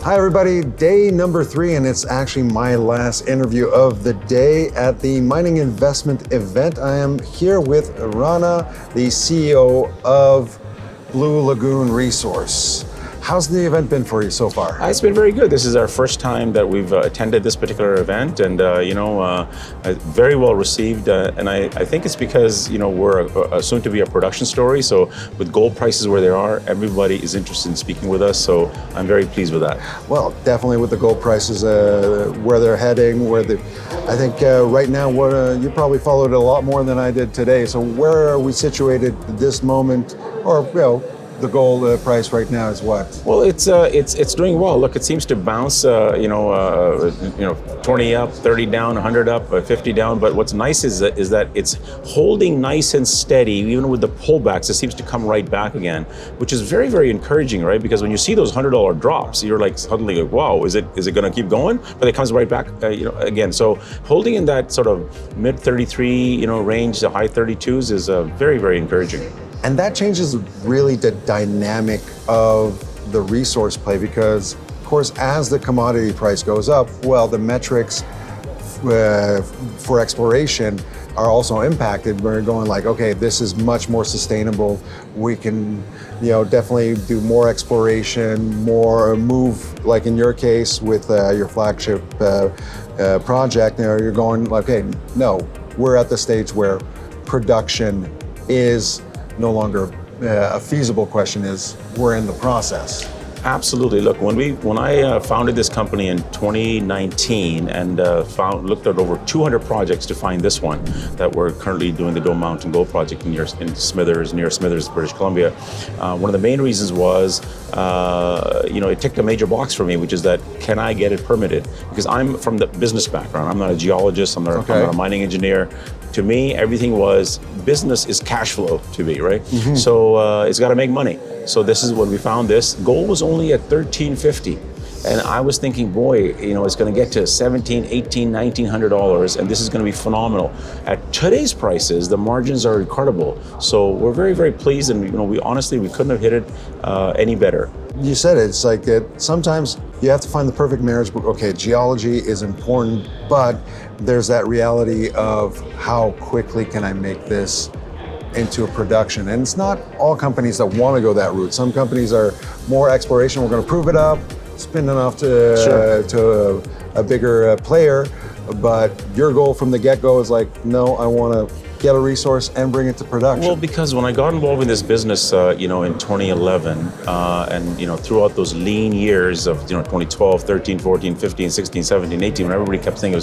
Hi everybody, day number 3, and it's actually my last interview of the day at the mining investment event. I am here with Rana, the CEO of Blue Lagoon Resources. How's the event been for you so far? It's been very good. This is our first time that we've attended this particular event, and very well received. And I think it's because we're soon to be a production story. So with gold prices where they are, everybody is interested in speaking with us. So I'm very pleased with that. Well, definitely with the gold prices where they're heading. I think right now you probably followed it a lot more than I did today. So where are we situated at this moment, or the gold price right now is what? Well, it's doing well. Look, it seems to bounce, 20 up, 30 down, 100 up, 50 down. But what's nice is that it's holding nice and steady, even with the pullbacks. It seems to come right back again, which is very, very encouraging, right? Because when you see those $100 drops, you're like suddenly like, wow, is it going to keep going? But it comes right back, again. So holding in that sort of mid 33, range, the high 32s is very, very encouraging. And that changes really the dynamic of the resource play because, of course, as the commodity price goes up, well, the metrics for exploration are also impacted. We're going like, okay, this is much more sustainable. We can, definitely do more exploration, more move, like in your case with your flagship project. You're going, okay, no, we're at the stage where production is no longer a feasible question, is we're in the process. Absolutely. Look, when I founded this company in 2019 and looked at over 200 projects to find this one that we're currently doing the Dome Mountain Gold Project in Smithers, near Smithers, British Columbia. One of the main reasons was, it ticked a major box for me, which is that can I get it permitted? Because I'm from the business background. I'm not a geologist. I'm not a mining engineer. To me, everything was business is cash flow to me, right? Mm-hmm. So it's got to make money. So this is when we found this. Gold was only at $1,350. And I was thinking, boy, it's going to get to $1,700, $1,800, $1,900, and this is going to be phenomenal. At today's prices, the margins are incredible. So we're very, very pleased, and we couldn't have hit it any better. You said it's like sometimes you have to find the perfect marriage. Okay, geology is important, but there's that reality of how quickly can I make this into a production. And it's not all companies that want to go that route. Some companies are more exploration. We're going to prove it up, spin enough to a bigger player. But your goal from the get-go is like, no, I want to get a resource and bring it to production. Well, because when I got involved in this business, in 2011, and throughout those lean years of 2012, 13, 14, 15, 16, 17, 18, when everybody kept thinking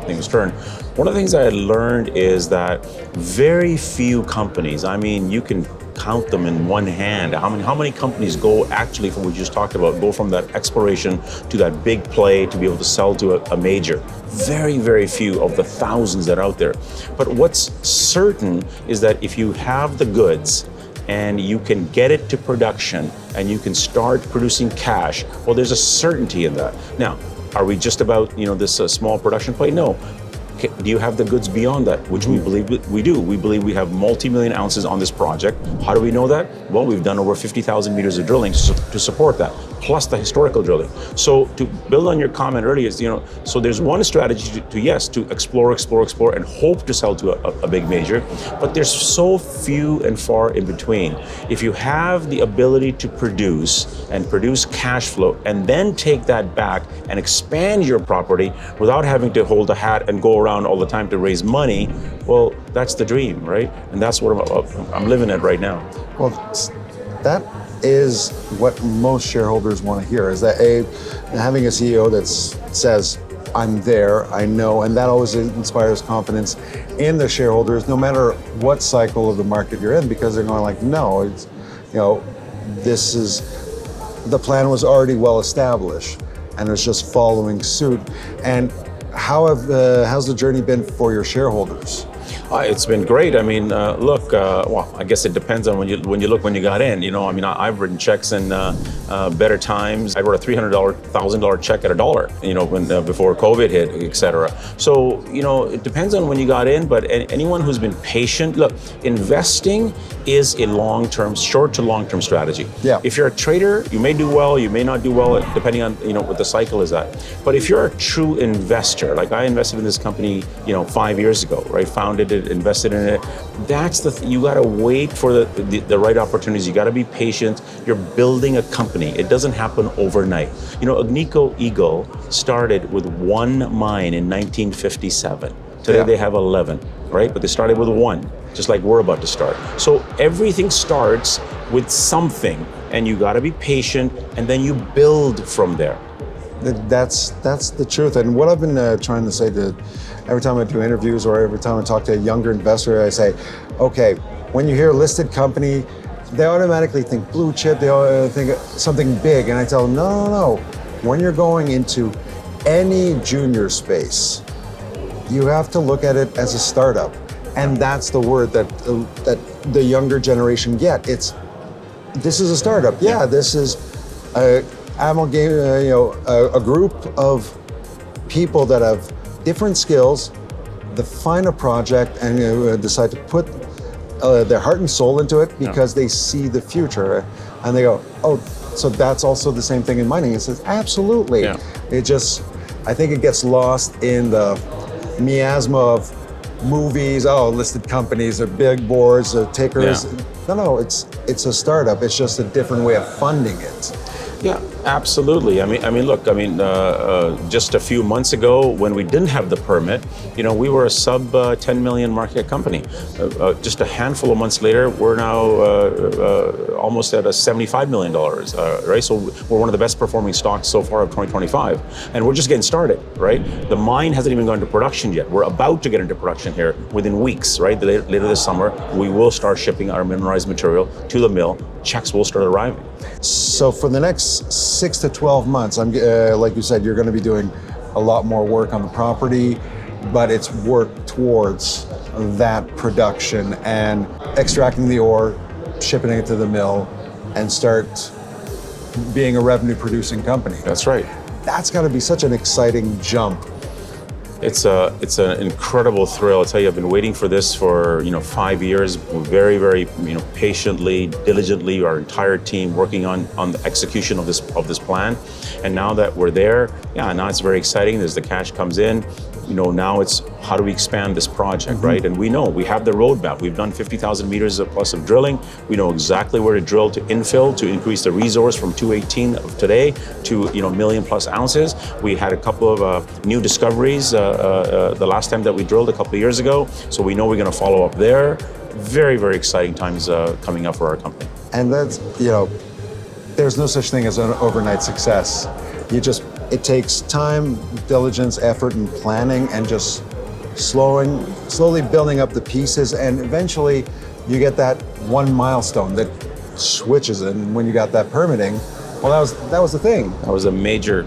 things turn. One of the things I had learned is that very few companies, you can count them in one hand. How many companies go actually from what you just talked about, go from that exploration to that big play to be able to sell to a major? Very, very few of the thousands that are out there. But what's certain is that if you have the goods and you can get it to production and you can start producing cash, well, there's a certainty in that. Now, are we just about this small production play? No. Do you have the goods beyond that, which we believe we do? We believe we have multi-million ounces on this project. How do we know that? Well, we've done over 50,000 meters of drilling to support that, plus the historical drilling. So to build on your comment earlier, so there's one strategy to explore and hope to sell to a big major, but there's so few and far in between. If you have the ability to produce cash flow and then take that back and expand your property without having to hold a hat and go around all the time to raise money, well, that's the dream, right? And that's what I'm living it right now. Well, that is what most shareholders want to hear, is that having a CEO that says, I'm there, I know, and that always inspires confidence in the shareholders, no matter what cycle of the market you're in, because they're going like, no, it's, the plan was already well established, and it's just following suit. And how's the journey been for your shareholders? It's been great. I mean, look, well, I guess it depends on when you got in. You know, I mean, I've written checks in better times. I wrote a $1,000 check at $1. You know, when before COVID hit, etc. So, you know, it depends on when you got in. But anyone who's been patient, look, investing is a long-term, short to long-term strategy. Yeah. If you're a trader, you may do well, you may not do well, depending on what the cycle is at. But if you're a true investor, like I invested in this company, 5 years ago, right? Founded it, invested in it. That's you got to wait for the right opportunities. You got to be patient. You're building a company. It doesn't happen overnight. Agnico Eagle started with one mine in 1957. Today they have 11, right? But they started with one, just like we're about to start. So everything starts with something, and you got to be patient, and then you build from there. That's the truth. And what I've been trying to say to every time I do interviews or every time I talk to a younger investor, I say, okay, when you hear a listed company, they automatically think blue chip, they think something big. And I tell them, no. When you're going into any junior space, you have to look at it as a startup. And that's the word that the younger generation get. This is a startup. Yeah, this is a group of people that have different skills, that find a project and decide to put their heart and soul into it because they see the future. And they go, oh, so that's also the same thing in mining. It says, absolutely. Yeah. I think it gets lost in the miasma of movies, listed companies, they're big boards, they're takers. Yeah. No, it's a startup. It's just a different way of funding it. Yeah, absolutely. Just a few months ago, when we didn't have the permit, we were a sub 10 million market company. Just a handful of months later, we're now almost at a $75 million, right? So we're one of the best performing stocks so far of 2025. And we're just getting started, right? The mine hasn't even gone to production yet. We're about to get into production here within weeks, right? Later this summer, we will start shipping our mineralized material to the mill. Checks will start arriving. So for the next 6 to 12 months, like you said, you're going to be doing a lot more work on the property, but it's work towards that production and extracting the ore, shipping it to the mill, and start being a revenue producing company. That's right. That's got to be such an exciting jump. It's an incredible thrill. I tell you, I've been waiting for this for 5 years, very, very patiently, diligently, our entire team working on the execution of this plan. And now that we're there, now it's very exciting. As the cash comes in, now it's how do we expand this project, right? And we know we have the roadmap. We've done 50,000 meters plus of drilling. We know exactly where to drill to infill to increase the resource from 218 of today to million plus ounces. We had a couple of new discoveries the last time that we drilled a couple of years ago. So we know we're going to follow up there. Very, very exciting times coming up for our company. And that's, there's no such thing as an overnight success. It takes time, diligence, effort, and planning, and just slowly building up the pieces, and eventually you get that one milestone that switches it. And when you got that permitting, well, that was the thing. That was a major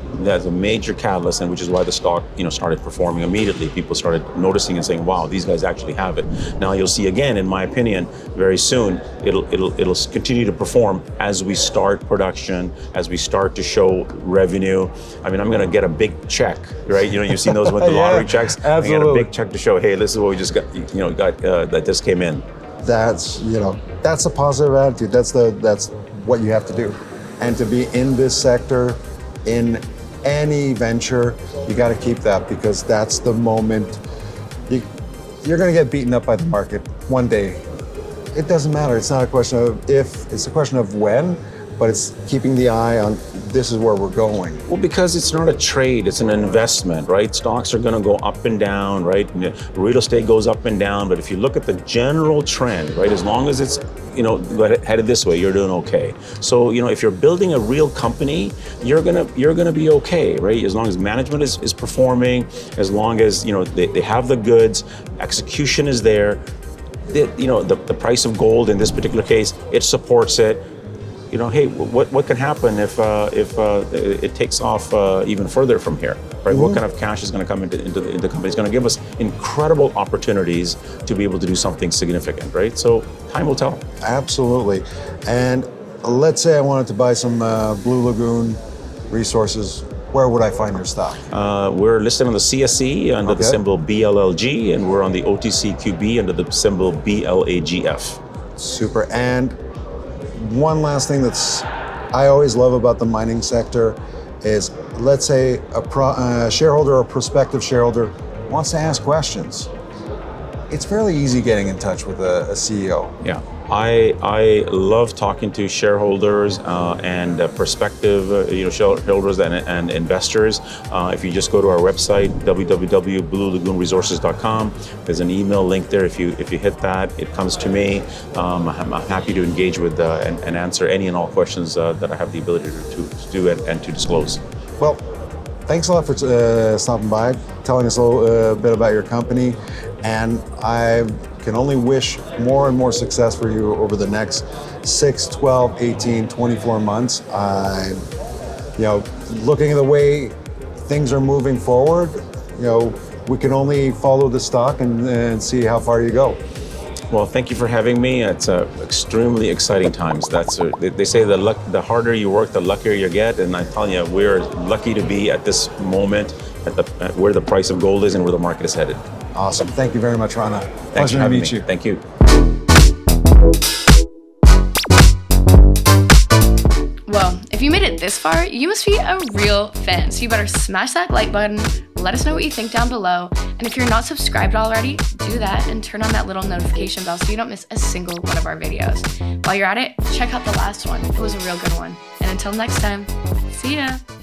catalyst, and which is why the stock, started performing immediately. People started noticing and saying, "Wow, these guys actually have it." Now you'll see again, in my opinion, very soon it'll continue to perform as we start production, as we start to show revenue. I mean, I'm going to get a big check, right? You've seen those with the lottery checks. Absolutely. I get a big check to show, hey, this is what we just got. That just came in. That's a positive attitude. That's what you have to do. And to be in this sector, in any venture, you got to keep that, because that's the moment. You're going to get beaten up by the market one day. It doesn't matter. It's not a question of if, it's a question of when, but it's keeping the eye on this is where we're going. Well, because it's not a trade, it's an investment, right? Stocks are going to go up and down, right? Real estate goes up and down, but if you look at the general trend, right, as long as it's headed this way, you're doing okay. So if you're building a real company, you're gonna be okay, right? As long as management is performing, as long as they have the goods, execution is there. The price of gold in this particular case, it supports it. hey, what can happen if it takes off even further from here, right? What kind of cash is going to come into the company? It's going to give us incredible opportunities to be able to do something significant, right? So time will tell. Absolutely. And let's say I wanted to buy some Blue Lagoon Resources. Where would I find your stock? We're listed on the CSE under the symbol BLLG, and we're on the OTCQB under the symbol BLAGF. Super. And one last thing I always love about the mining sector is, let's say a shareholder or prospective shareholder wants to ask questions. It's fairly easy getting in touch with a CEO. Yeah, I love talking to shareholders and prospective shareholders and investors. If you just go to our website, www.bluelagoonresources.com, there's an email link there. If you hit that, it comes to me. I'm happy to engage with and answer any and all questions that I have the ability to do and to disclose. Well, thanks a lot for stopping by, telling us a little bit about your company, and I can only wish more and more success for you over the next 6, 12, 18, 24 months. Looking at the way things are moving forward, we can only follow the stock and see how far you go. Well, thank you for having me. It's extremely exciting times. They say the harder you work, the luckier you get. And I'm telling you, we're lucky to be at this moment at where the price of gold is and where the market is headed. Awesome. Thank you very much, Rana. Thanks Pleasure for having to meet me. you. Thank you. Well, if you made it this far, you must be a real fan. So you better smash that like button, let us know what you think down below. And if you're not subscribed already, do that and turn on that little notification bell so you don't miss a single one of our videos. While you're at it, check out the last one. It was a real good one. And until next time, see ya.